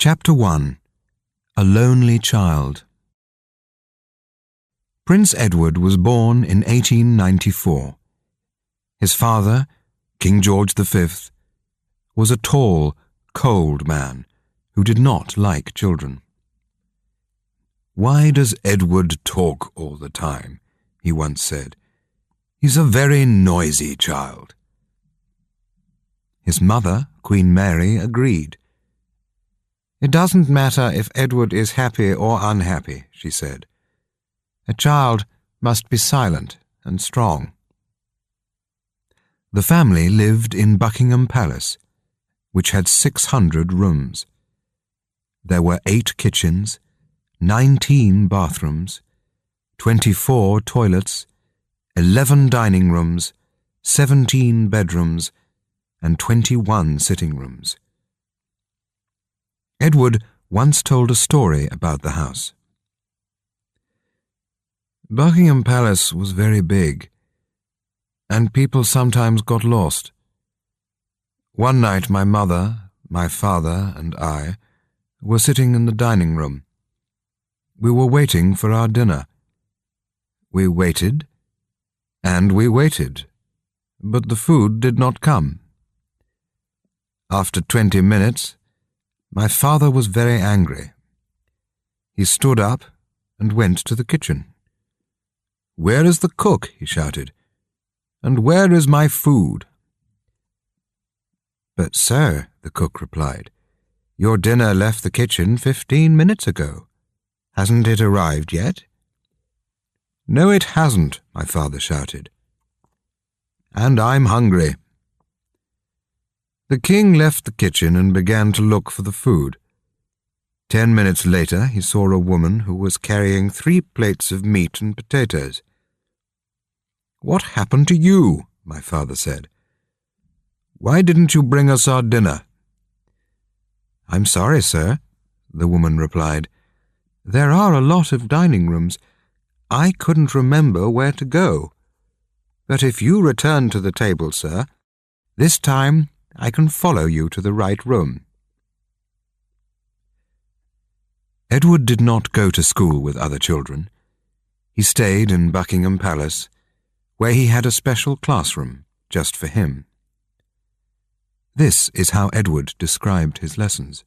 Chapter 1. A Lonely Child. Prince Edward was born in 1894. His father, King George V, was a tall, cold man who did not like children. "Why does Edward talk all the time?" he once said. "He's a very noisy child." His mother, Queen Mary, agreed. "It doesn't matter if Edward is happy or unhappy," she said. "A child must be silent and strong." The family lived in Buckingham Palace, which had 600 rooms. There were 8 kitchens, 19 bathrooms, 24 toilets, 11 dining rooms, 17 bedrooms, and 21 sitting rooms. Edward once told a story about the house. "Buckingham Palace was very big, and people sometimes got lost. One night my mother, my father, and I were sitting in the dining room. We were waiting for our dinner. We waited, and we waited, but the food did not come. After 20 minutes, my father was very angry. He stood up and went to the kitchen. 'Where is the cook?' he shouted. 'And where is my food?' 'But, sir,' the cook replied, 'your dinner left the kitchen 15 minutes ago. Hasn't it arrived yet?' 'No, it hasn't,' my father shouted. 'And I'm hungry.' The king left the kitchen and began to look for the food. 10 minutes later, he saw a woman who was carrying 3 plates of meat and potatoes. 'What happened to you?' my father said. 'Why didn't you bring us our dinner?' 'I'm sorry, sir,' the woman replied. 'There are a lot of dining rooms. I couldn't remember where to go. But if you return to the table, sir, this time I can follow you to the right room.' Edward did not go to school with other children. He stayed in Buckingham Palace, where he had a special classroom just for him. This is how Edward described his lessons.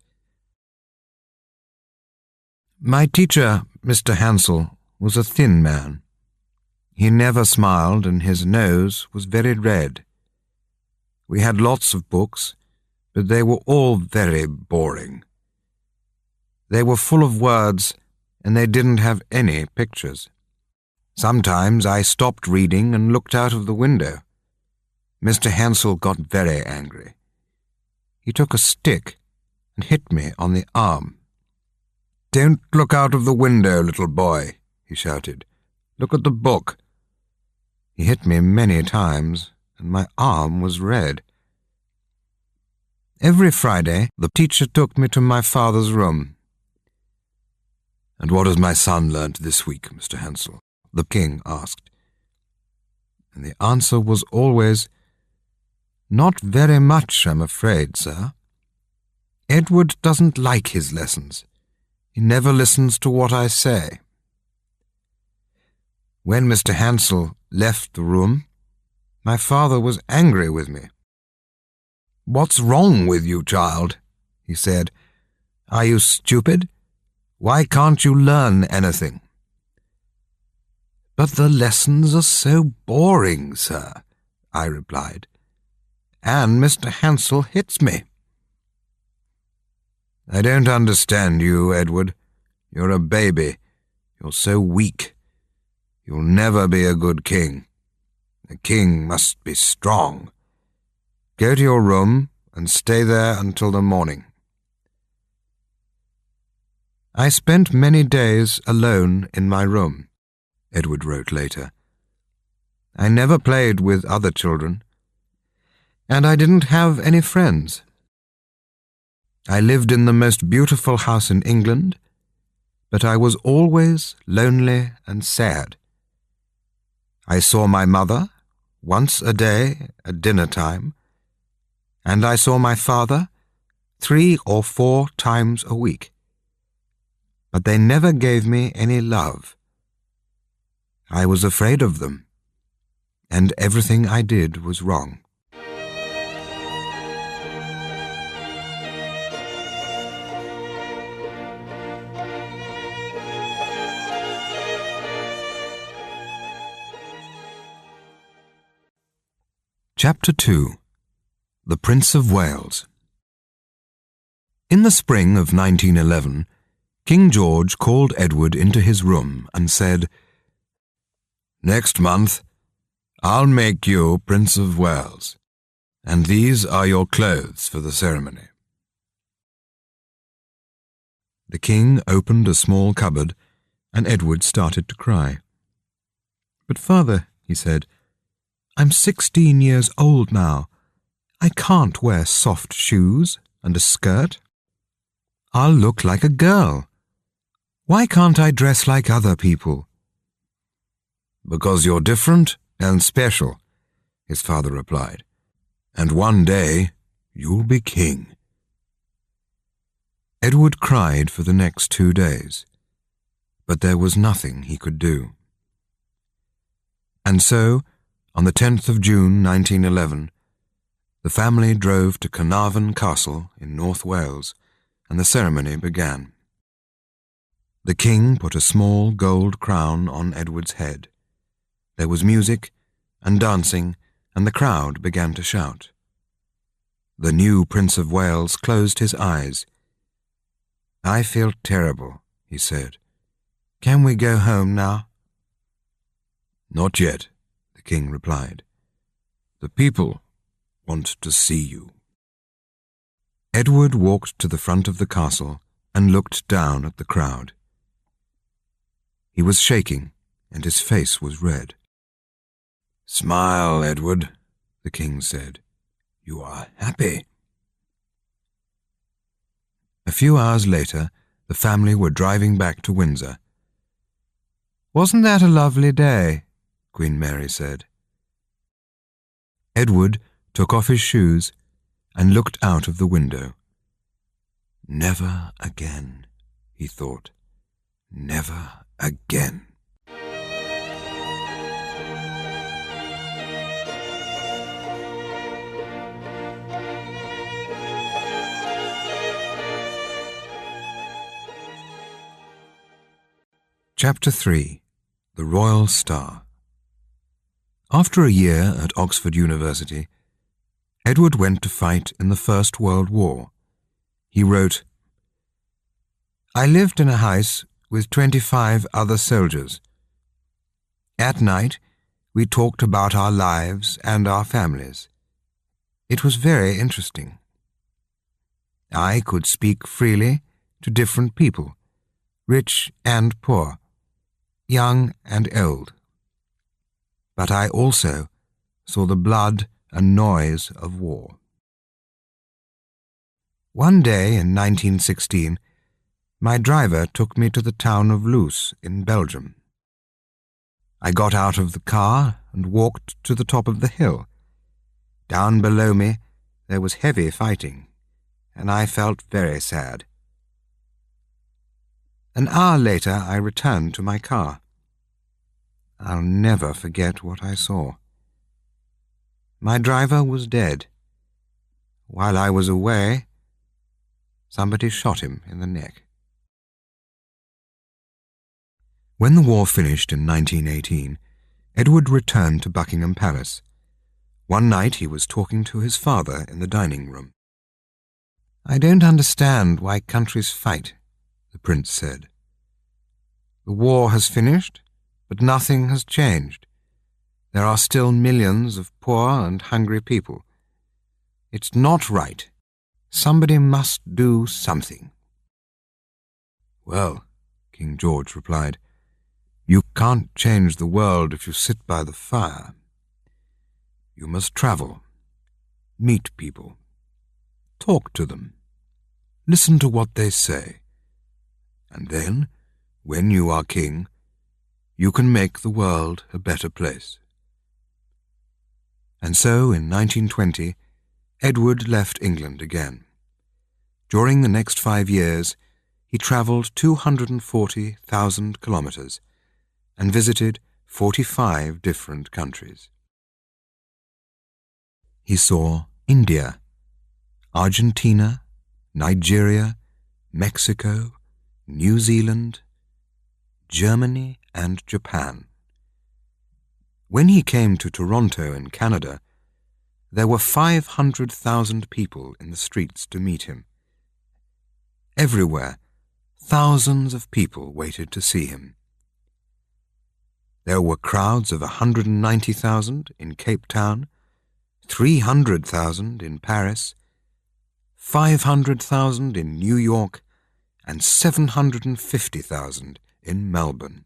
"My teacher, Mr. Hansel, was a thin man. He never smiled and his nose was very red. We had lots of books, but they were all very boring. They were full of words and they didn't have any pictures. Sometimes I stopped reading and looked out of the window. Mr. Hansel got very angry. He took a stick and hit me on the arm. 'Don't look out of the window, little boy,' he shouted. 'Look at the book.' He hit me many times, and my arm was red. Every Friday, the teacher took me to my father's room. 'And what has my son learnt this week, Mr. Hansel?' the king asked. And the answer was always, 'Not very much, I'm afraid, sir. Edward doesn't like his lessons. He never listens to what I say.' When Mr. Hansel left the room, my father was angry with me. 'What's wrong with you, child?' he said. 'Are you stupid? Why can't you learn anything?' 'But the lessons are so boring, sir,' I replied. 'And Mr. Hansel hits me.' 'I don't understand you, Edward. You're a baby. You're so weak. You'll never be a good king. A king must be strong. Go to your room and stay there until the morning.' I spent many days alone in my room," Edward wrote later. "I never played with other children, and I didn't have any friends. I lived in the most beautiful house in England, but I was always lonely and sad. I saw my mother once a day at dinner time, and I saw my father 3 or 4 times a week. But they never gave me any love. I was afraid of them, and everything I did was wrong. Chapter 2. The Prince of Wales. In the spring of 1911, King George called Edward into his room and said, "Next month, I'll make you Prince of Wales, and these are your clothes for the ceremony." The king opened a small cupboard, and Edward started to cry. "But father," he said, "I'm 16 years old now. I can't wear soft shoes and a skirt. I'll look like a girl. Why can't I dress like other people?" "Because you're different and special," his father replied, "and one day you'll be king." Edward cried for the next 2 days, but there was nothing he could do. And so, on the 10th of June 1911, the family drove to Carnarvon Castle in North Wales, and the ceremony began. The king put a small gold crown on Edward's head. There was music and dancing, and the crowd began to shout. The new Prince of Wales closed his eyes. "I feel terrible," he said. "Can we go home now?" "Not yet," the king replied. "The people want to see you." Edward walked to the front of the castle and looked down at the crowd. He was shaking, and his face was red. "Smile, Edward," the king said. "You are happy." A few hours later, the family were driving back to Windsor. "Wasn't that a lovely day?" Queen Mary said. Edward took off his shoes and looked out of the window. "Never again," he thought. "Never again." Chapter 3. The Royal Star. After a year at Oxford University, Edward went to fight in the First World War. He wrote, "I lived in a house with 25 other soldiers. At night, we talked about our lives and our families. It was very interesting. I could speak freely to different people, rich and poor, young and old. But I also saw the blood and noise of war." One day in 1916, my driver took me to the town of Loos in Belgium. I got out of the car and walked to the top of the hill. Down below me there was heavy fighting, and I felt very sad. An hour later I returned to my car. I'll never forget what I saw. My driver was dead. While I was away, somebody shot him in the neck. When the war finished in 1918, Edward returned to Buckingham Palace. One night he was talking to his father in the dining room. "I don't understand why countries fight," the prince said. "The war has finished, but nothing has changed. There are still millions of poor and hungry people. It's not right. Somebody must do something." "Well," King George replied, "you can't change the world if you sit by the fire. You must travel, meet people, talk to them, listen to what they say, and then, when you are king, you can make the world a better place." And so, in 1920, Edward left England again. During the next 5 years, he travelled 240,000 kilometres and visited 45 different countries. He saw India, Argentina, Nigeria, Mexico, New Zealand, Germany, and Japan. When he came to Toronto in Canada, there were 500,000 people in the streets to meet him. Everywhere, thousands of people waited to see him. There were crowds of 190,000 in Cape Town, 300,000 in Paris, 500,000 in New York, and 750,000 in Melbourne.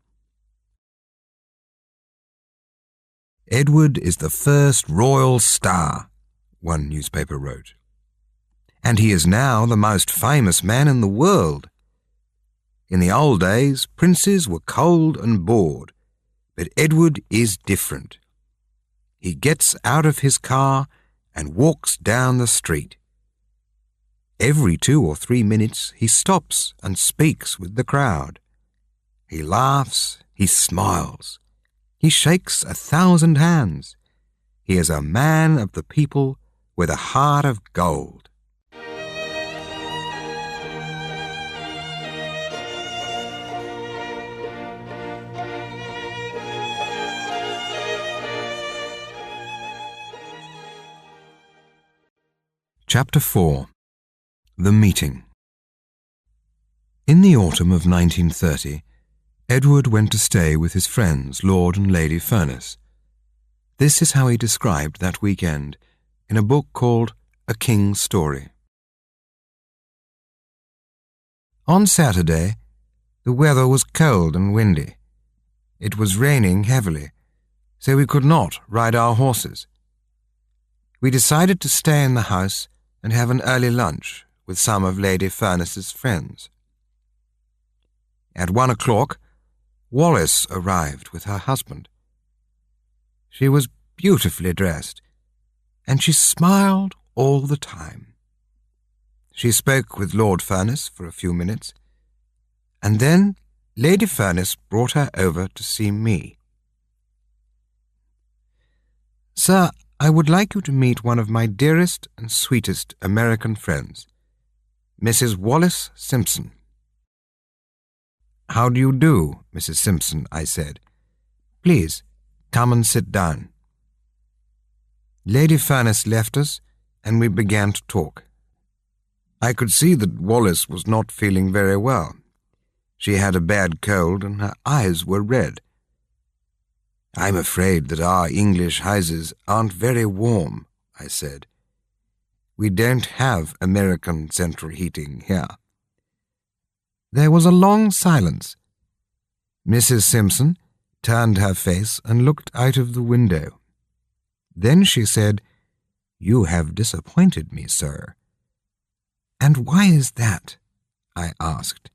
"Edward is the first royal star," one newspaper wrote, "and he is now the most famous man in the world. In the old days, princes were cold and bored, but Edward is different. He gets out of his car and walks down the street. Every 2 or 3 minutes he stops and speaks with the crowd. He laughs, he smiles, he shakes 1,000 hands. He is a man of the people with a heart of gold." Chapter 4. The Meeting. In the autumn of 1930, Edward went to stay with his friends, Lord and Lady Furness. This is how he described that weekend in a book called A King's Story. "On Saturday, the weather was cold and windy. It was raining heavily, so we could not ride our horses. We decided to stay in the house and have an early lunch with some of Lady Furness's friends. At 1 o'clock, Wallis arrived with her husband. She was beautifully dressed, and she smiled all the time. She spoke with Lord Furness for a few minutes, and then Lady Furness brought her over to see me. 'Sir, I would like you to meet one of my dearest and sweetest American friends, Mrs. Wallis Simpson.' 'How do you do, Mrs. Simpson?' I said. 'Please, come and sit down.' Lady Furness left us, and we began to talk. I could see that Wallis was not feeling very well. She had a bad cold, and her eyes were red. 'I'm afraid that our English houses aren't very warm,' I said. 'We don't have American central heating here.' There was a long silence. Mrs. Simpson turned her face and looked out of the window. Then she said, 'You have disappointed me, sir.' 'And why is that?' I asked.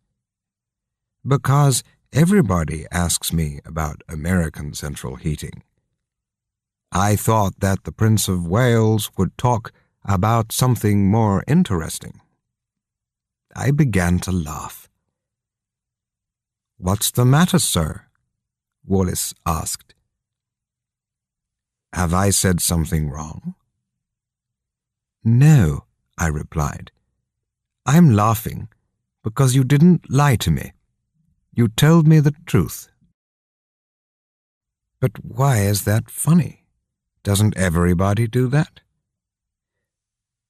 'Because everybody asks me about American central heating. I thought that the Prince of Wales would talk about something more interesting.' I began to laugh. 'What's the matter, sir?' Wallis asked. 'Have I said something wrong?' 'No,' I replied. 'I'm laughing because you didn't lie to me. You told me the truth.' 'But why is that funny? Doesn't everybody do that?'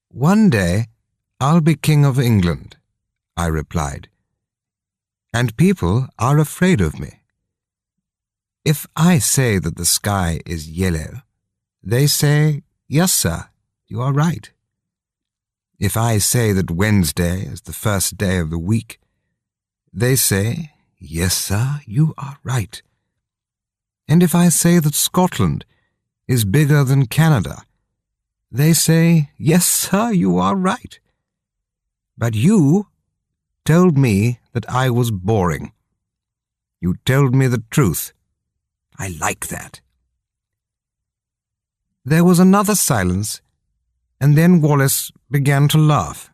'One day I'll be King of England,' I replied, 'and people are afraid of me. If I say that the sky is yellow, they say, "Yes, sir, you are right." If I say that Wednesday is the first day of the week, they say, "Yes, sir, you are right." And if I say that Scotland is bigger than Canada, they say, "Yes, sir, you are right." But you told me that I was boring. You told me the truth. I like that. There was another silence, and then Wallis began to laugh.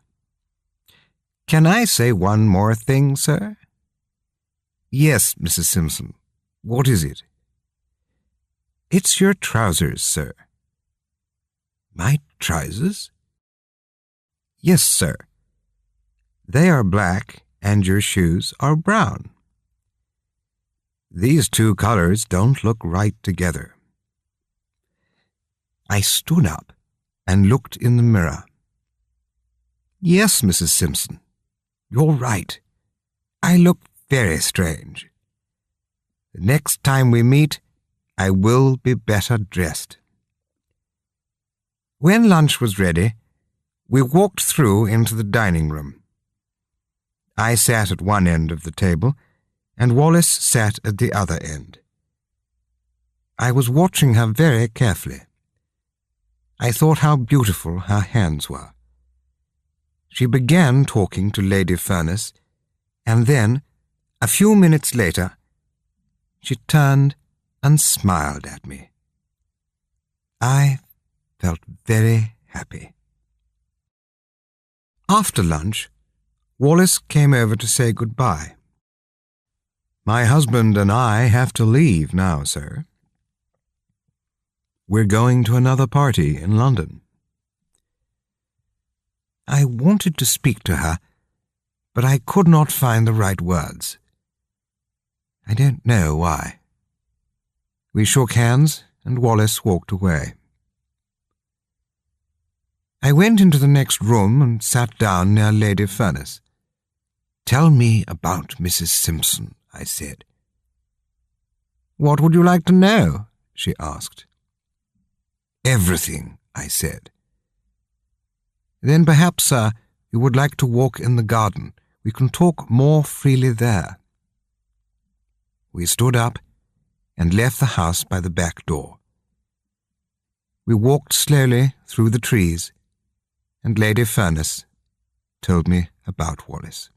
Can I say one more thing, sir? Yes, Mrs. Simpson. What is it? It's your trousers, sir. My trousers? Yes, sir. They are black and your shoes are brown. These two colors don't look right together. I stood up and looked in the mirror. Yes, Mrs. Simpson, you're right. I look very strange. The next time we meet, I will be better dressed. When lunch was ready, we walked through into the dining room. I sat at one end of the table, and Wallace sat at the other end. I was watching her very carefully. I thought how beautiful her hands were. She began talking to Lady Furness, and then, a few minutes later, she turned and smiled at me. I felt very happy. After lunch, Wallace came over to say goodbye. My husband and I have to leave now, sir. We're going to another party in London. I wanted to speak to her, but I could not find the right words. I don't know why. We shook hands, and Wallace walked away. I went into the next room and sat down near Lady Furness. Tell me about Mrs. Simpson, I said. What would you like to know? She asked. Everything, I said. Then perhaps, sir, you would like to walk in the garden. We can talk more freely there. We stood up and left the house by the back door. We walked slowly through the trees, and Lady Furness told me about Wallace.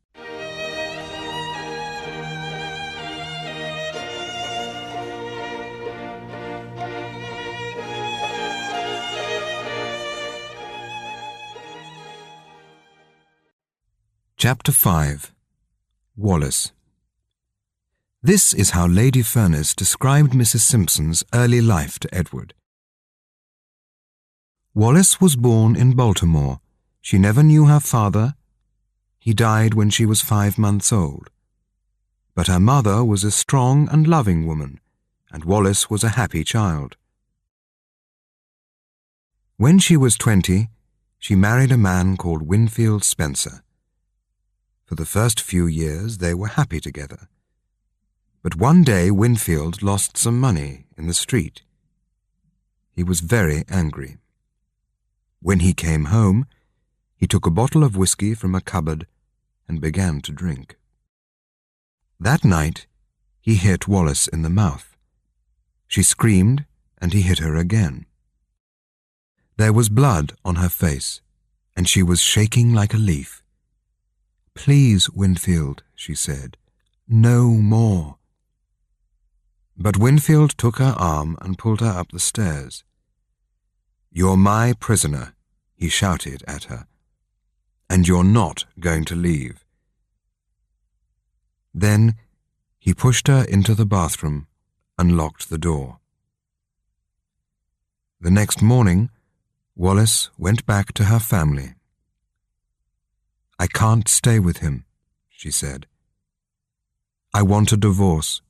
Chapter 5. Wallace. This is how Lady Furness described Mrs. Simpson's early life to Edward. Wallace was born in Baltimore. She never knew her father. He died when she was 5 months old. But her mother was a strong and loving woman, and Wallace was a happy child. When she was 20, she married a man called Winfield Spencer. For the first few years they were happy together. But one day Winfield lost some money in the street. He was very angry. When he came home, he took a bottle of whiskey from a cupboard and began to drink. That night, he hit Wallace in the mouth. She screamed, and he hit her again. There was blood on her face, and she was shaking like a leaf. Please, Winfield, she said, no more. But Winfield took her arm and pulled her up the stairs. You're my prisoner, he shouted at her, and you're not going to leave. Then he pushed her into the bathroom and locked the door. The next morning, Wallace went back to her family. I can't stay with him, she said. I want a divorce.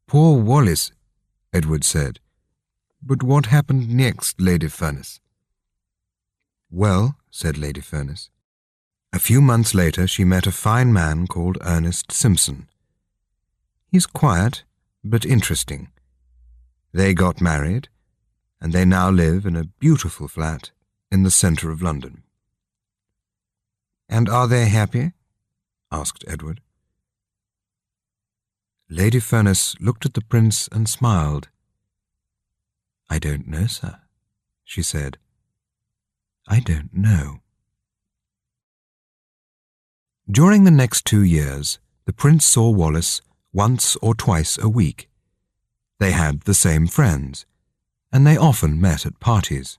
Poor Wallace, Edward said. But what happened next, Lady Furness? Well, said Lady Furness, a few months later she met a fine man called Ernest Simpson. He's quiet, but interesting. They got married, and they now live in a beautiful flat in the centre of London. And are they happy? Asked Edward. Lady Furness looked at the prince and smiled. I don't know, sir, she said. I don't know. During the next 2 years, the prince saw Wallace once or twice a week. They had the same friends, and they often met at parties.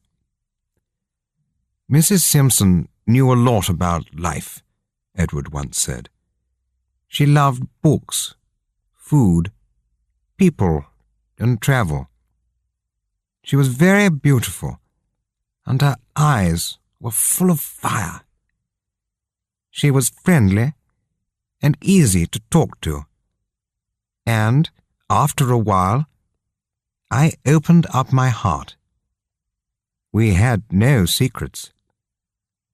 Mrs. Simpson knew a lot about life, Edward once said. She loved books, food, people, and travel. She was very beautiful, and her eyes were full of fire. She was friendly and easy to talk to, and after a while, I opened up my heart. We had no secrets.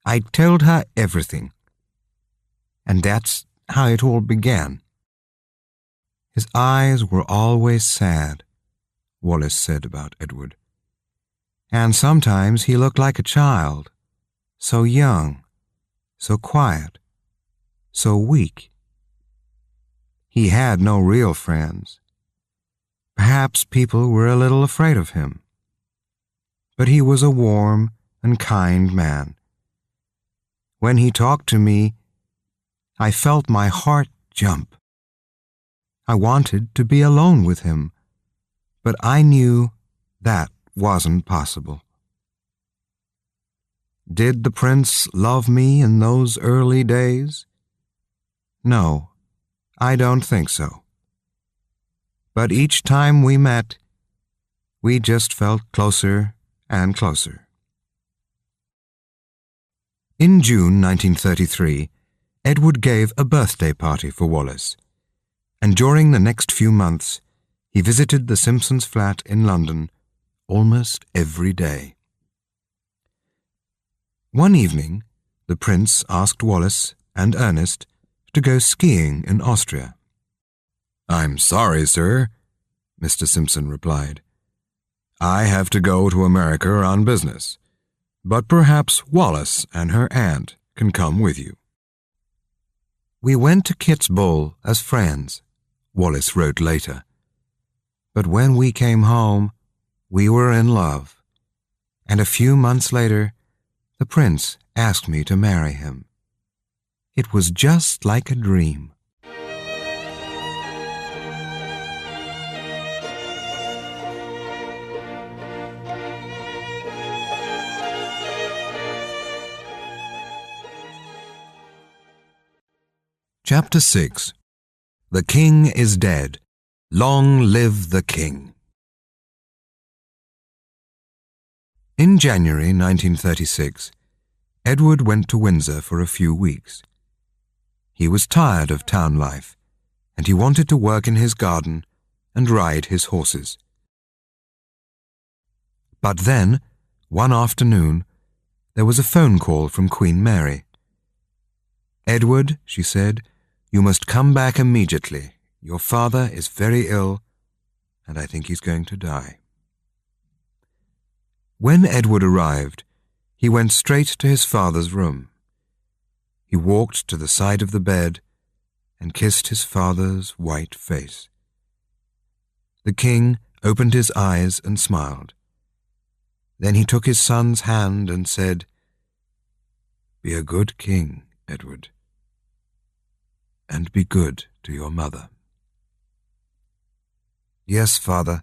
I told her everything, and that's how it all began. His eyes were always sad, Wallace said about Edward, and sometimes he looked like a child, so young, so quiet, so weak. He had no real friends. Perhaps people were a little afraid of him. But he was a warm and kind man. When he talked to me, I felt my heart jump. I wanted to be alone with him, but I knew that wasn't possible. Did the prince love me in those early days? No, I don't think so. But each time we met, we just felt closer and closer. In June 1933, Edward gave a birthday party for Wallace, and during the next few months, he visited the Simpsons' flat in London almost every day. One evening, the prince asked Wallace and Ernest to go skiing in Austria. "I'm sorry, sir," Mr. Simpson replied. "I have to go to America on business, but perhaps Wallace and her aunt can come with you." "We went to Kitzbühel as friends," Wallace wrote later. "But when we came home, we were in love, and a few months later, the prince asked me to marry him. It was just like a dream." Chapter 6. The King is Dead. Long live the King. In January 1936, Edward went to Windsor for a few weeks. He was tired of town life, and he wanted to work in his garden and ride his horses. But then, one afternoon, there was a phone call from Queen Mary. "Edward," she said, "you must come back immediately. Your father is very ill, and I think he's going to die." When Edward arrived, he went straight to his father's room. He walked to the side of the bed and kissed his father's white face. The king opened his eyes and smiled. Then he took his son's hand and said, "Be a good king, Edward, and be good to your mother." "Yes, father,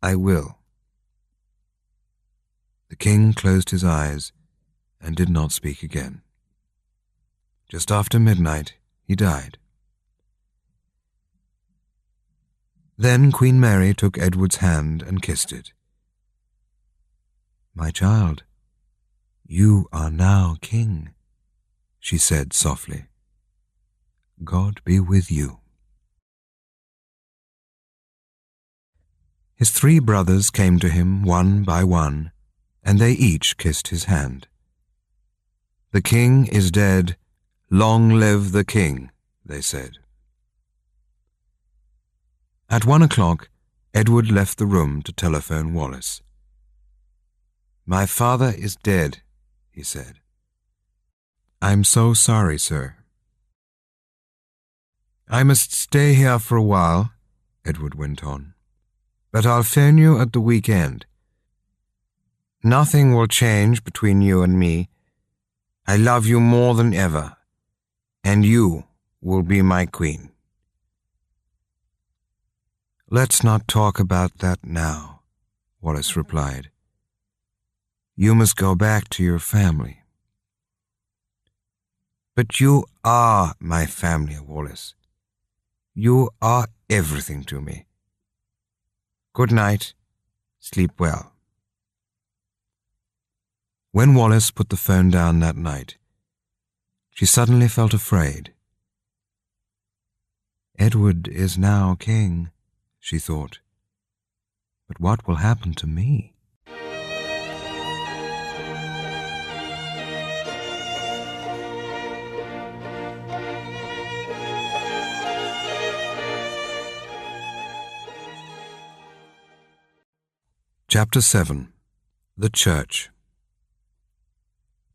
I will." The king closed his eyes and did not speak again. Just after midnight, he died. Then Queen Mary took Edward's hand and kissed it. "My child, you are now king," she said softly. "God be with you." His 3 brothers came to him one by one, and they each kissed his hand. "The king is dead. Long live the king," they said. At 1 o'clock, Edward left the room to telephone Wallace. "My father is dead," he said. "I'm so sorry, sir." "I must stay here for a while," Edward went on, "but I'll phone you at the weekend. Nothing will change between you and me. I love you more than ever, and you will be my queen." "Let's not talk about that now," Wallace replied. You must go back to your family. But you are my family, Wallace. You are everything to me. Good night. Sleep well. When Wallace put the phone down that night, she suddenly felt afraid. Edward is now king, she thought. But what will happen to me? Chapter 7. The Church.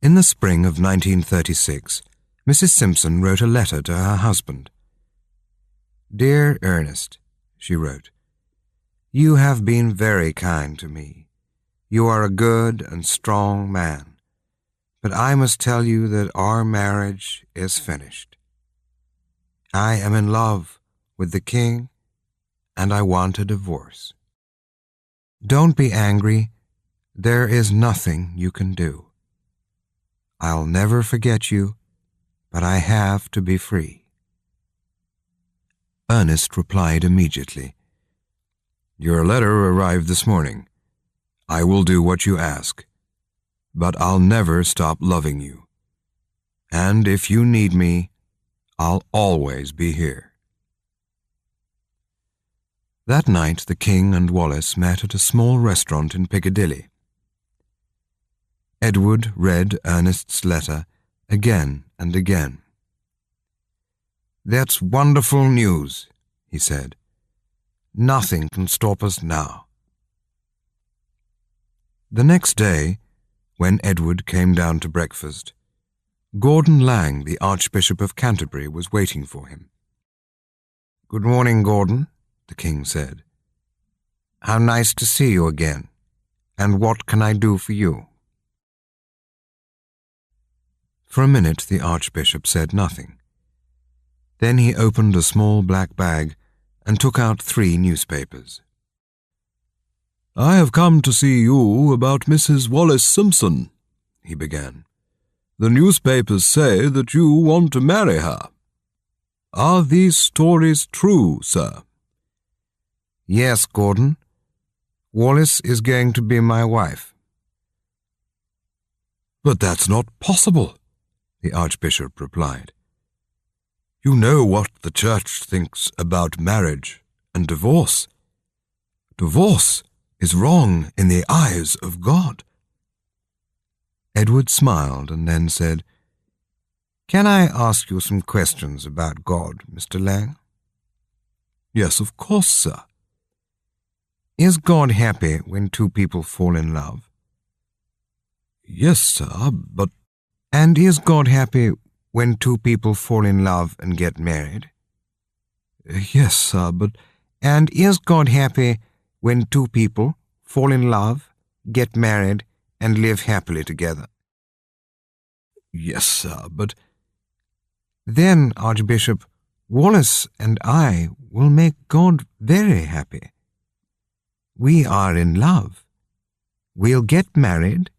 In the spring of 1936, Mrs. Simpson wrote a letter to her husband. Dear Ernest, she wrote, you have been very kind to me. You are a good and strong man, but I must tell you that our marriage is finished. I am in love with the king, and I want a divorce. Don't be angry. There is nothing you can do. I'll never forget you, but I have to be free. Ernest replied immediately. Your letter arrived this morning. I will do what you ask, but I'll never stop loving you. And if you need me, I'll always be here. That night the king and Wallace met at a small restaurant in Piccadilly. Edward read Ernest's letter again and again. That's wonderful news, he said. Nothing can stop us now. The next day, when Edward came down to breakfast, Gordon Lang, the Archbishop of Canterbury, was waiting for him. Good morning, Gordon, the king said. How nice to see you again, and what can I do for you? For a minute the Archbishop said nothing. Then he opened a small black bag and took out 3 newspapers. I have come to see you about Mrs. Wallace Simpson, he began. The newspapers say that you want to marry her. Are these stories true, sir? Yes, Gordon. Wallace is going to be my wife. But that's not possible, the Archbishop replied. You know what the Church thinks about marriage and divorce. Divorce is wrong in the eyes of God. Edward smiled and then said, Can I ask you some questions about God, Mr. Lang? Yes, of course, sir. Is God happy when 2 people fall in love? Yes, sir, but... And is God happy when 2 people fall in love and get married? Yes, sir, but... And is God happy when 2 people fall in love, get married, and live happily together? Yes, sir, but... Then, Archbishop, Wallace and I will make God very happy. We are in love. We'll get married,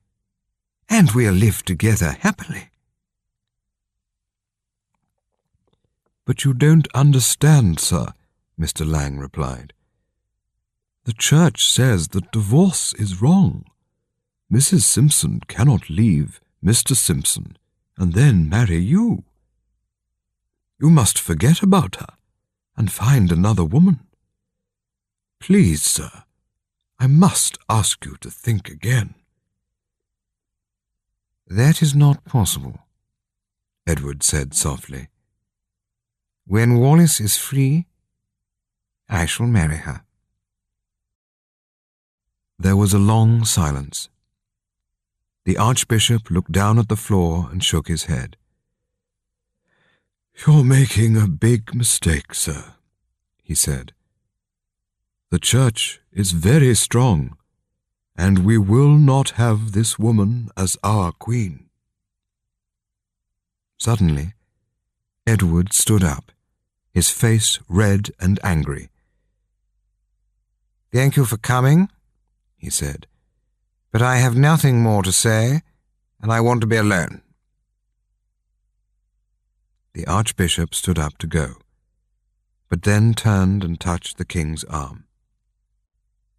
and we'll live together happily. But you don't understand, sir, Mr. Lang replied. The Church says that divorce is wrong. Mrs. Simpson cannot leave Mr. Simpson and then marry you. You must forget about her and find another woman. Please, sir, I must ask you to think again. That is not possible, Edward said softly. When Wallace is free, I shall marry her. There was a long silence. The Archbishop looked down at the floor and shook his head. You're making a big mistake, sir, he said. The Church is very strong, and we will not have this woman as our queen. Suddenly, Edward stood up, his face red and angry. Thank you for coming, he said. But I have nothing more to say, and I want to be alone. The Archbishop stood up to go, but then turned and touched the king's arm.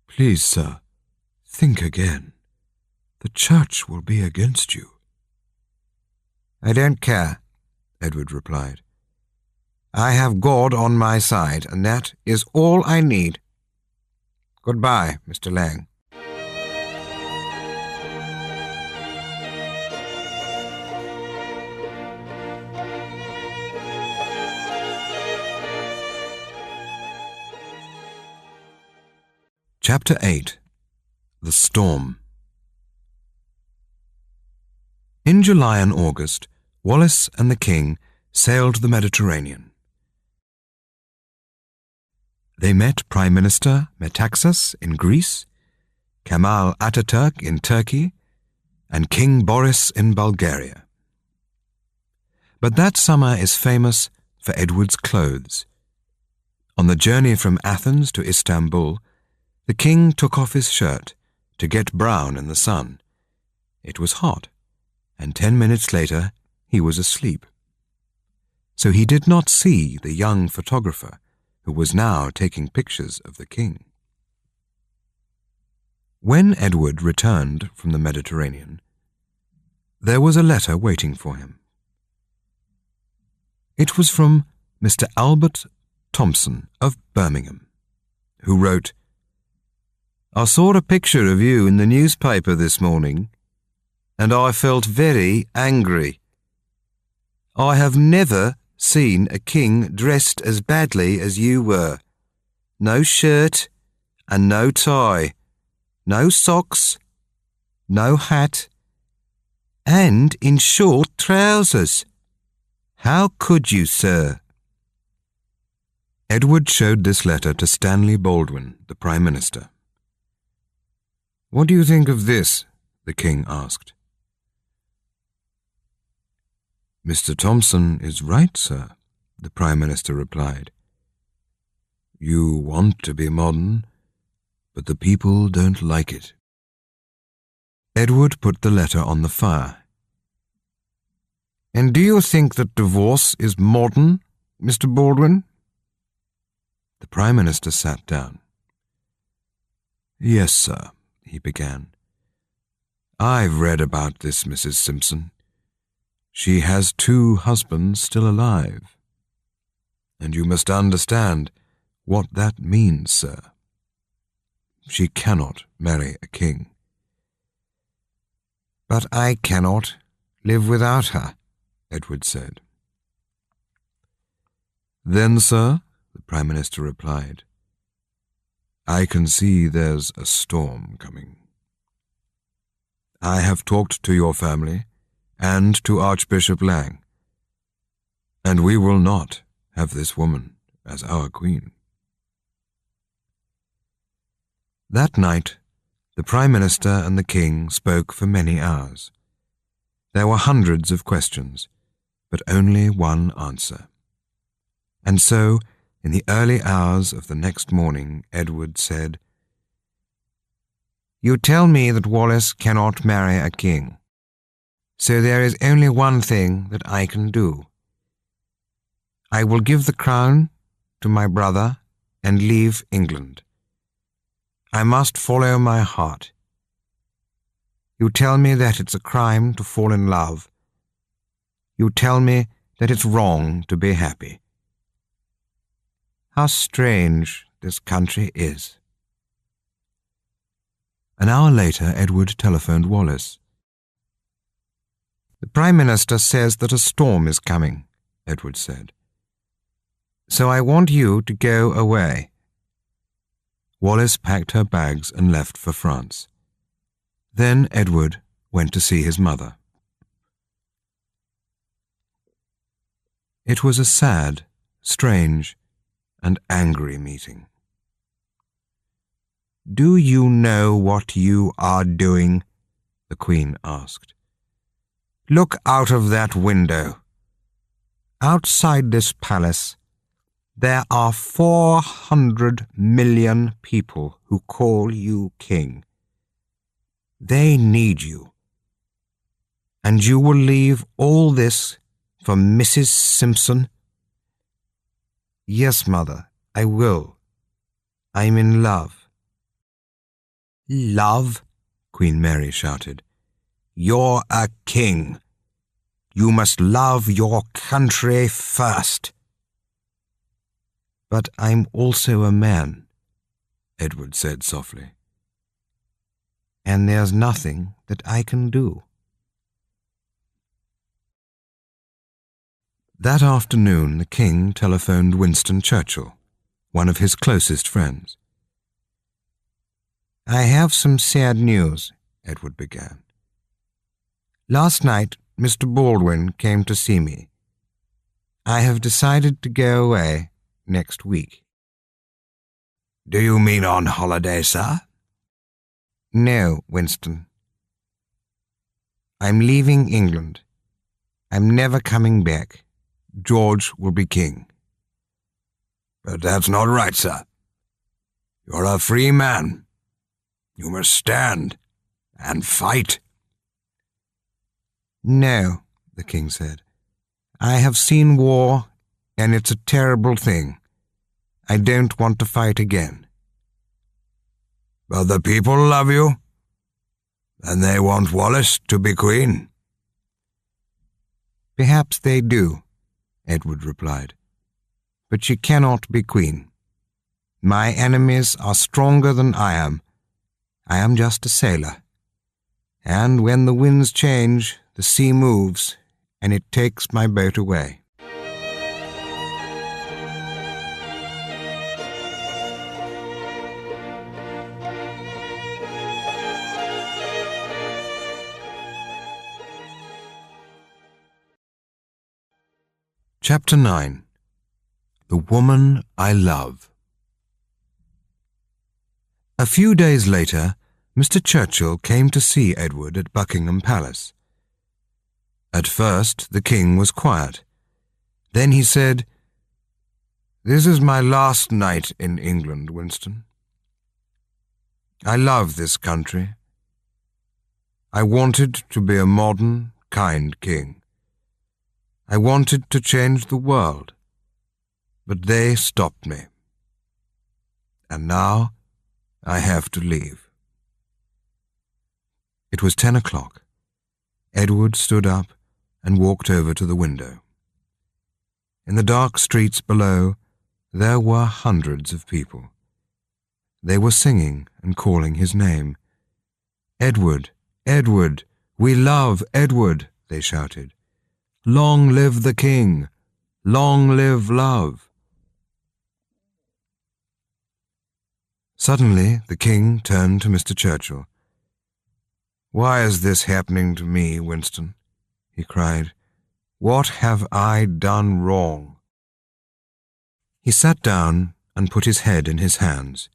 Please, sir, think again. The church will be against you. I don't care, Edward replied. I have God on my side, and that is all I need. Goodbye, Mr. Lang. Chapter 8. The Storm. In July and August, Wallace and the king sailed the Mediterranean. They met Prime Minister Metaxas in Greece, Kemal Ataturk in Turkey, and King Boris in Bulgaria. But that summer is famous for Edward's clothes. On the journey from Athens to Istanbul, the king took off his shirt to get brown in the sun. It was hot, and 10 minutes later he was asleep. So he did not see the young photographer who was now taking pictures of the king. When Edward returned from the Mediterranean, there was a letter waiting for him. It was from Mr. Albert Thompson of Birmingham, who wrote, I saw a picture of you in the newspaper this morning, and I felt very angry. I have never seen a king dressed as badly as you were. No shirt and no tie, no socks, no hat, and in short trousers. How could you, sir? Edward showed this letter to Stanley Baldwin, the Prime Minister. What do you think of this? The king asked. Mr. Thompson is right, sir, the Prime Minister replied. You want to be modern, but the people don't like it. Edward put the letter on the fire. And do you think that divorce is modern, Mr. Baldwin? The Prime Minister sat down. Yes, sir, he began. I've read about this Mrs. Simpson. She has 2 husbands still alive. And you must understand what that means, sir. She cannot marry a king. But I cannot live without her, Edward said. Then, sir, the Prime Minister replied, I can see there's a storm coming. I have talked to your family and to Archbishop Lang, and we will not have this woman as our queen. That night, the Prime Minister and the King spoke for many hours. There were hundreds of questions, but only one answer. And so, in the early hours of the next morning, Edward said, You tell me that Wallace cannot marry a king. So there is only one thing that I can do. I will give the crown to my brother and leave England. I must follow my heart. You tell me that it's a crime to fall in love. You tell me that it's wrong to be happy. How strange this country is. An hour later, Edward telephoned Wallace. The Prime Minister says that a storm is coming, Edward said. So I want you to go away. Wallace packed her bags and left for France. Then Edward went to see his mother. It was a sad, strange, and angry meeting. Do you know what you are doing? The Queen asked. Look out of that window. Outside this palace, there are 400 million people who call you king. They need you. And you will leave all this for Mrs. Simpson? Yes, Mother, I will. I'm in love. Love? Queen Mary shouted. You're a king. You must love your country first. But I'm also a man, Edward said softly. And there's nothing that I can do. That afternoon the king telephoned Winston Churchill, one of his closest friends. I have some sad news, Edward began. Last night Mr. Baldwin came to see me. I have decided to go away next week. Do you mean on holiday, sir? No, Winston. I'm leaving England. I'm never coming back. George will be king. But that's not right, sir. You're a free man. You must stand and fight. No, the king said. I have seen war, and it's a terrible thing. I don't want to fight again. But the people love you, and they want Wallis to be queen. Perhaps they do, Edward replied. But she cannot be queen. My enemies are stronger than I am. I am just a sailor. And when the winds change, the sea moves, and it takes my boat away. Chapter 9. The Woman I Love. A few days later, Mr. Churchill came to see Edward at Buckingham Palace. At first, the king was quiet. Then he said, "This is my last night in England, Winston. I love this country. I wanted to be a modern, kind king. I wanted to change the world, but they stopped me. And now I have to leave." It was 10 o'clock. Edward stood up and walked over to the window. In the dark streets below, there were hundreds of people. They were singing and calling his name. "Edward, Edward, we love Edward," they shouted. "Long live the king! Long live love!" Suddenly, the king turned to Mr. Churchill. "Why is this happening to me, Winston?" he cried. "What have I done wrong?" He sat down and put his head in his hands.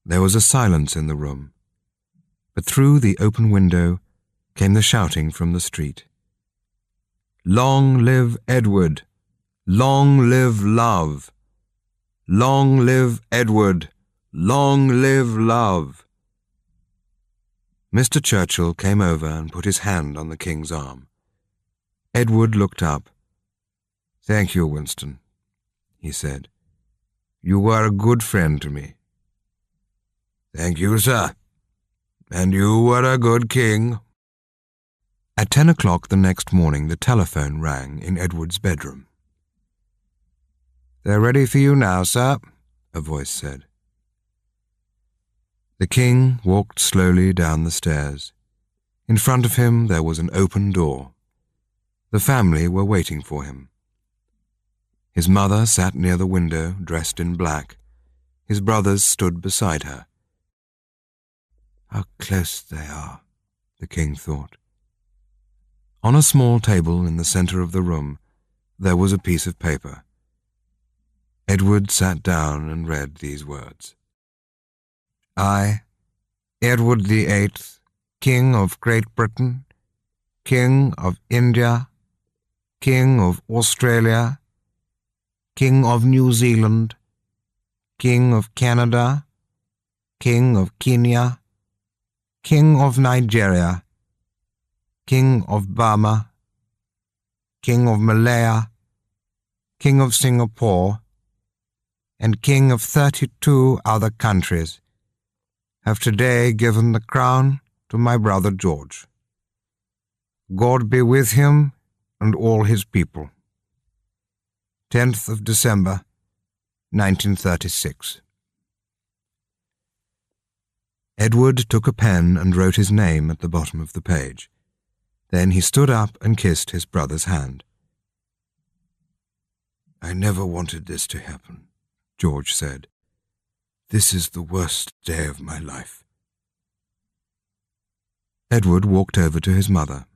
There was a silence in the room, but through the open window came the shouting from the street. "Long live Edward! Long live love! Long live Edward! Long live love!" Mr. Churchill came over and put his hand on the king's arm. Edward looked up. "Thank you, Winston," he said. "You were a good friend to me." "Thank you, sir. And you were a good king." At 10 o'clock the next morning, the telephone rang in Edward's bedroom. "They're ready for you now, sir," a voice said. The king walked slowly down the stairs. In front of him there was an open door. The family were waiting for him. His mother sat near the window, dressed in black. His brothers stood beside her. "How close they are," the king thought. On a small table in the center of the room, there was a piece of paper. Edward sat down and read these words. "I, Edward the Eighth, King of Great Britain, King of India, King of Australia, King of New Zealand, King of Canada, King of Kenya, King of Nigeria, King of Burma, King of Malaya, King of Singapore, and King of 32 other countries, have today given the crown to my brother George. God be with him and all his people. 10th of December, 1936. Edward took a pen and wrote his name at the bottom of the page. Then he stood up and kissed his brother's hand. "I never wanted this to happen," George said. "This is the worst day of my life." Edward walked over to his mother.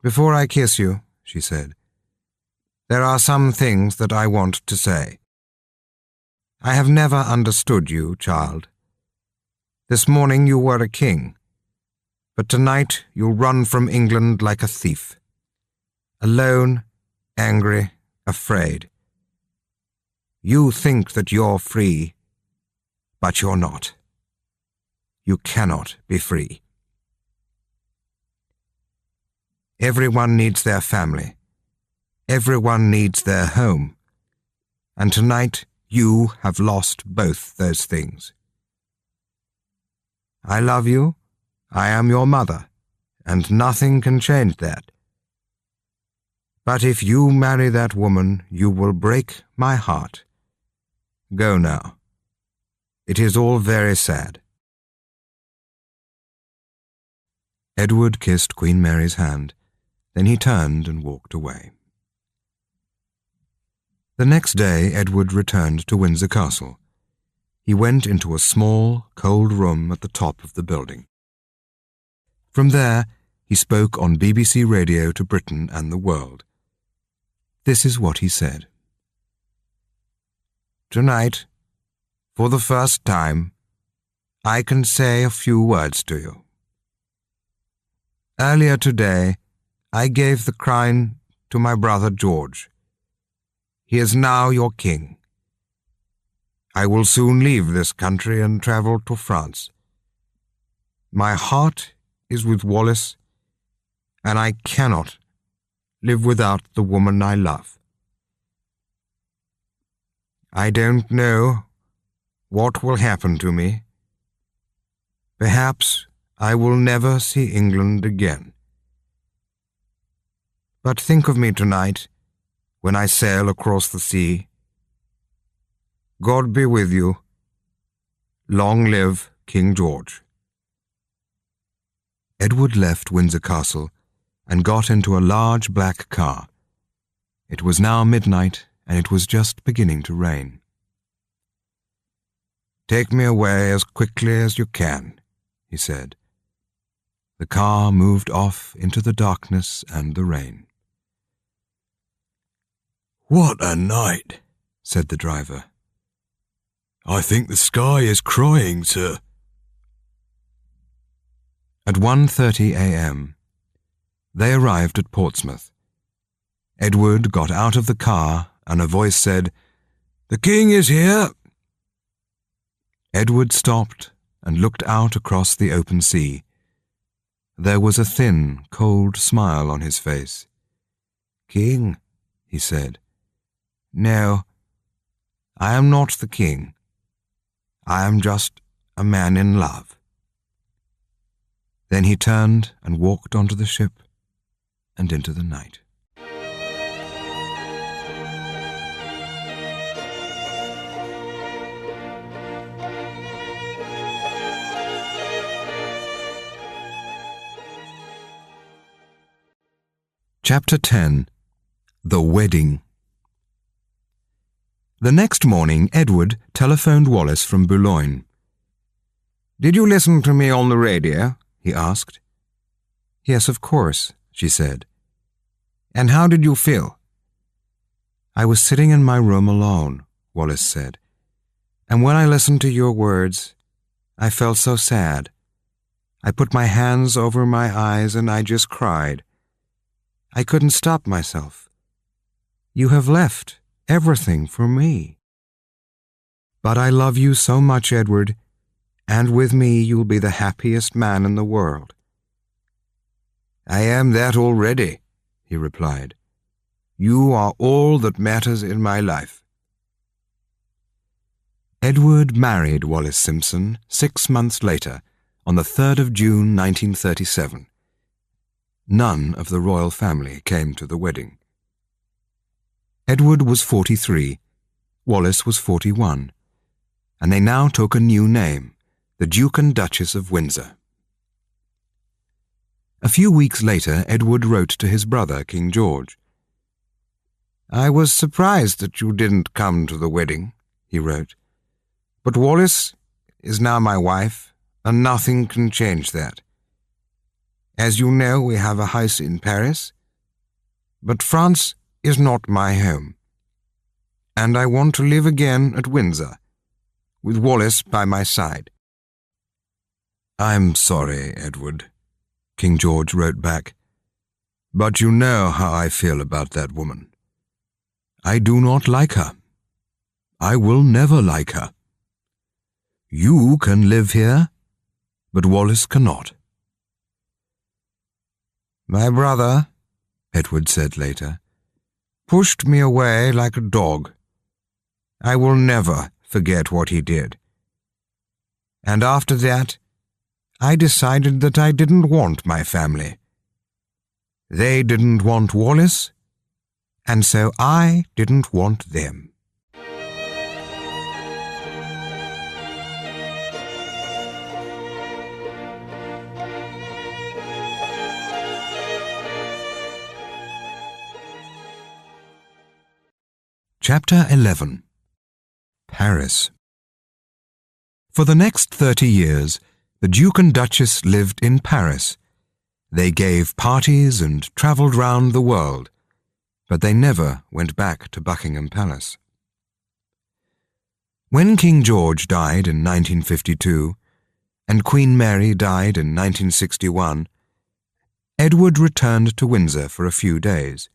"Before I kiss you," she said, "there are some things that I want to say. I have never understood you, child. This morning you were a king, but tonight you'll run from England like a thief. Alone, angry, afraid. You think that you're free, but you're not. You cannot be free. Everyone needs their family. Everyone needs their home. And tonight you have lost both those things. I love you, I am your mother, and nothing can change that. But if you marry that woman, you will break my heart. Go now. It is all very sad." Edward kissed Queen Mary's hand. Then he turned and walked away. The next day Edward returned to Windsor Castle. He went into a small, cold room at the top of the building. From there, he spoke on BBC Radio to Britain and the world. This is what he said. "Tonight, for the first time, I can say a few words to you. Earlier today, I gave the crown to my brother George. He is now your king. I will soon leave this country and travel to France. My heart is with Wallace, and I cannot live without the woman I love. I don't know what will happen to me. Perhaps I will never see England again. But think of me tonight when I sail across the sea. God be with you. Long live King George." Edward left Windsor Castle and got into a large black car. It was now midnight, and it was just beginning to rain. "Take me away as quickly as you can," he said. The car moved off into the darkness and the rain. "What a night," said the driver. "I think the sky is crying, sir." At 1:30 a.m., they arrived at Portsmouth. Edward got out of the car and a voice said, "The king is here." Edward stopped and looked out across the open sea. There was a thin, cold smile on his face. "King," he said. "No, I am not the king. I am just a man in love." Then he turned and walked onto the ship and into the night. Chapter 10. The Wedding. The next morning, Edward telephoned Wallace from Boulogne. "Did you listen to me on the radio?" he asked. "Yes, of course," she said. "And how did you feel?" "I was sitting in my room alone," Wallace said. "And when I listened to your words, I felt so sad. I put my hands over my eyes and I just cried. I couldn't stop myself. You have left everything for me. But I love you so much, Edward, and with me you'll be the happiest man in the world." "I am that already," he replied. "You are all that matters in my life." Edward married Wallis Simpson 6 months later, on the 3rd of June 1937. None of the royal family came to the wedding. Edward was 43, Wallis was 41, and they now took a new name, the Duke and Duchess of Windsor. A few weeks later, Edward wrote to his brother, King George. "I was surprised that you didn't come to the wedding," he wrote. "But Wallis is now my wife, and nothing can change that. As you know, we have a house in Paris, but France is not my home, and I want to live again at Windsor, with Wallis by my side." "I'm sorry, Edward," King George wrote back, "but you know how I feel about that woman. I do not like her. I will never like her. You can live here, but Wallis cannot." "My brother," Edward said later, "pushed me away like a dog. I will never forget what he did. And after that, I decided that I didn't want my family. They didn't want Wallis, and so I didn't want them." Chapter 11. Paris. For the next 30 years, the Duke and Duchess lived in Paris. They gave parties and travelled round the world, but they never went back to Buckingham Palace. When King George died in 1952, and Queen Mary died in 1961, Edward returned to Windsor for a few days,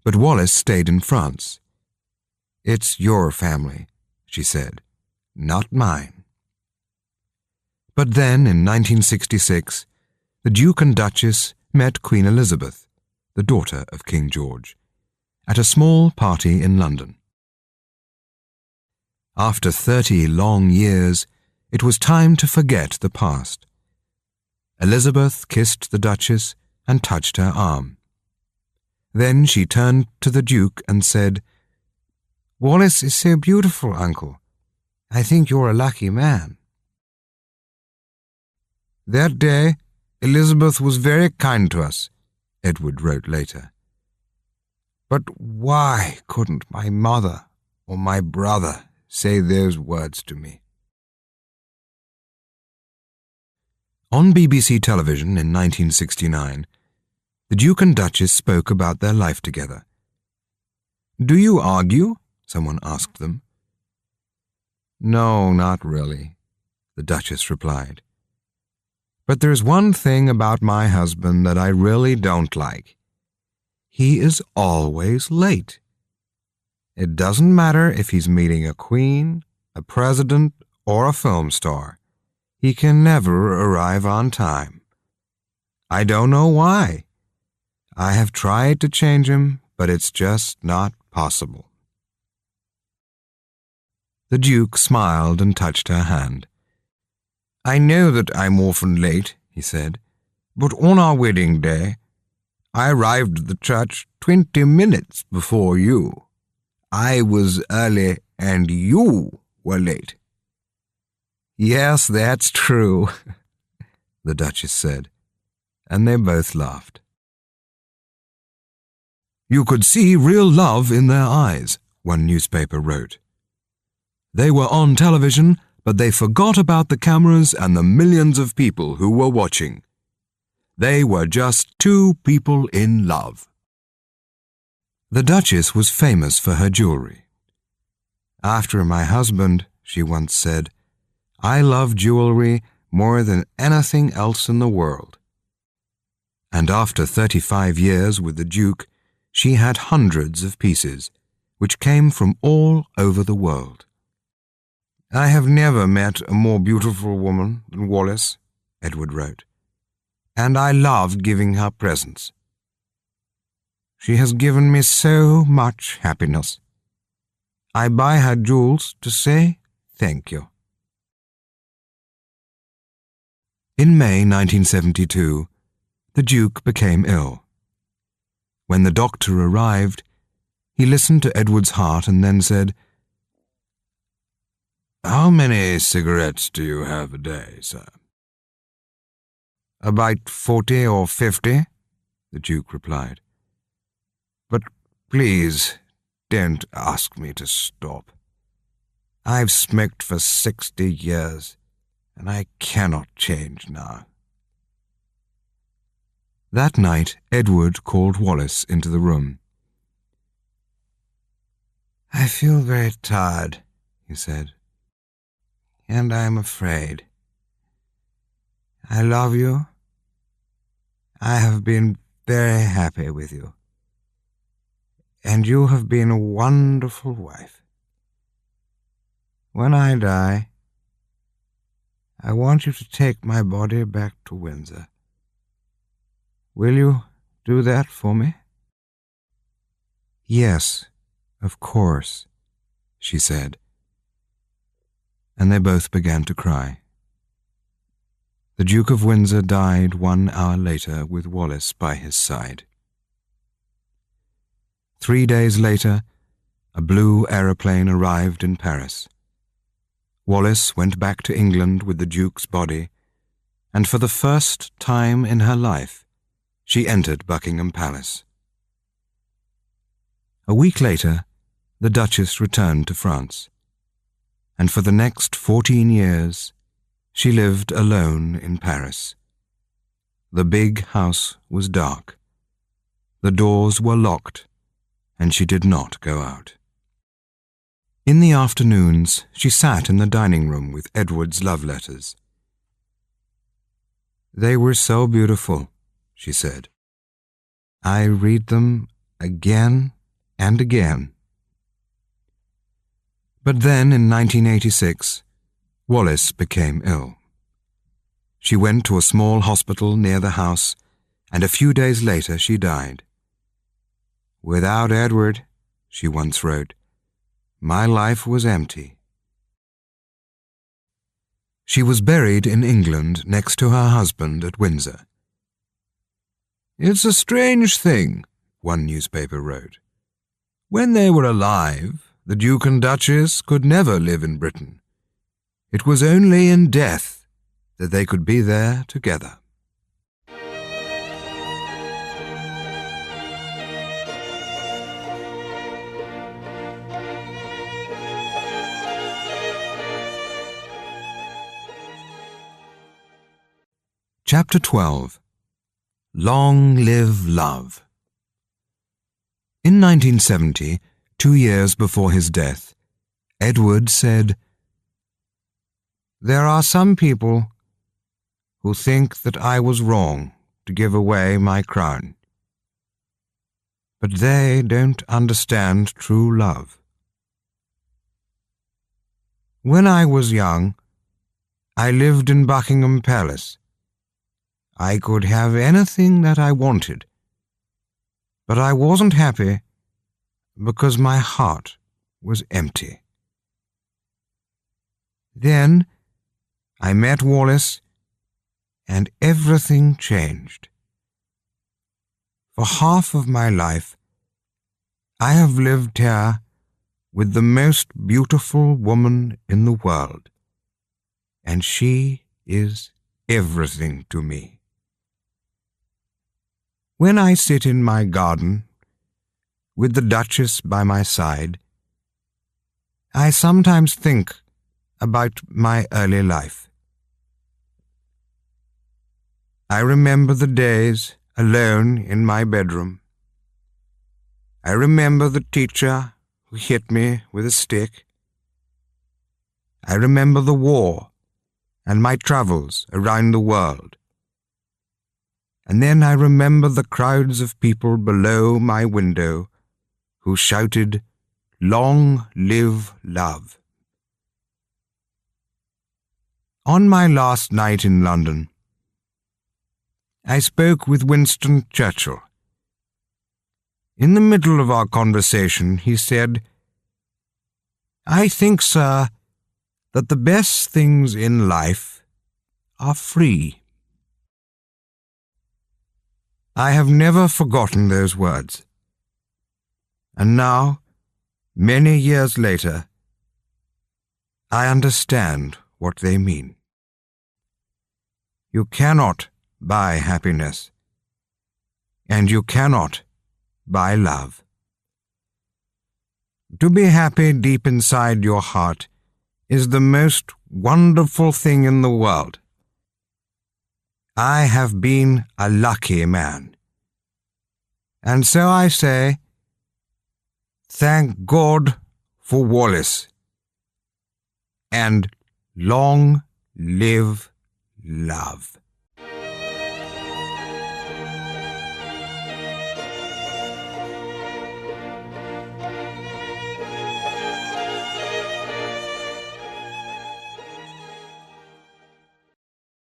but Wallis stayed in France. "It's your family," she said, "not mine." But then, in 1966, the Duke and Duchess met Queen Elizabeth, the daughter of King George, at a small party in London. After 30 long years, it was time to forget the past. Elizabeth kissed the Duchess and touched her arm. Then she turned to the Duke and said, "Wallis is so beautiful, Uncle. I think you're a lucky man." "That day, Elizabeth was very kind to us," Edward wrote later. "But why couldn't my mother or my brother say those words to me?" On BBC television in 1969, the Duke and Duchess spoke about their life together. "Do you argue?" someone asked them. "No, not really," the Duchess replied. "But there's one thing about my husband that I really don't like. He is always late. It doesn't matter if he's meeting a queen, a president, or a film star. He can never arrive on time. I don't know why. I have tried to change him, but it's just not possible." The Duke smiled and touched her hand. "I know that I'm often late," he said, "but on our wedding day, I arrived at the church 20 minutes before you. I was early and you were late." "Yes, that's true," the Duchess said, and they both laughed. "You could see real love in their eyes," one newspaper wrote. "They were on television, but they forgot about the cameras and the millions of people who were watching. They were just two people in love." The Duchess was famous for her jewelry. "After my husband," she once said, "I love jewelry more than anything else in the world." And after 35 years with the Duke, she had hundreds of pieces, which came from all over the world. I have never met a more beautiful woman than Wallis, Edward wrote, and I love giving her presents. She has given me so much happiness. I buy her jewels to say thank you. In May 1972, the Duke became ill. When the doctor arrived, he listened to Edward's heart and then said, "How many cigarettes do you have a day, sir?" "About 40 or 50, the Duke replied. "But please don't ask me to stop. I've smoked for 60 years, and I cannot change now." That night, Edward called Wallis into the room. "I feel very tired," he said, "and I'm afraid. I love you. I have been very happy with you, and you have been a wonderful wife. When I die, I want you to take my body back to Windsor. Will you do that for me?" "Yes, of course," she said, and they both began to cry. The Duke of Windsor died 1 hour later with Wallis by his side. 3 days later, a blue aeroplane arrived in Paris. Wallis went back to England with the Duke's body, and for the first time in her life, she entered Buckingham Palace. A week later, the Duchess returned to France, and for the next 14 years, she lived alone in Paris. The big house was dark. The doors were locked, and she did not go out. In the afternoons, she sat in the dining room with Edward's love letters. "They were so beautiful," she said. "I read them again and again." But then, in 1986, Wallis became ill. She went to a small hospital near the house, and a few days later she died. "Without Edward," she once wrote, "my life was empty." She was buried in England next to her husband at Windsor. "It's a strange thing," one newspaper wrote. "When they were alive, the Duke and Duchess could never live in Britain. It was only in death that they could be there together." Chapter 12. Long Live Love. In 1970, 2 years before his death, Edward said, "There are some people who think that I was wrong to give away my crown. But they don't understand true love. When I was young, I lived in Buckingham Palace. I could have anything that I wanted, but I wasn't happy because my heart was empty. Then I met Wallis, and everything changed. For half of my life, I have lived here with the most beautiful woman in the world, and she is everything to me. When I sit in my garden, with the Duchess by my side, I sometimes think about my early life. I remember the days alone in my bedroom. I remember the teacher who hit me with a stick. I remember the war and my travels around the world. And then I remember the crowds of people below my window who shouted, "Long live love." On my last night in London, I spoke with Winston Churchill. In the middle of our conversation, he said, "I think, sir, that the best things in life are free." I have never forgotten those words. And now, many years later, I understand what they mean. You cannot buy happiness, and you cannot buy love. To be happy deep inside your heart is the most wonderful thing in the world. I have been a lucky man. And so I say, thank God for Wallace, and long live love.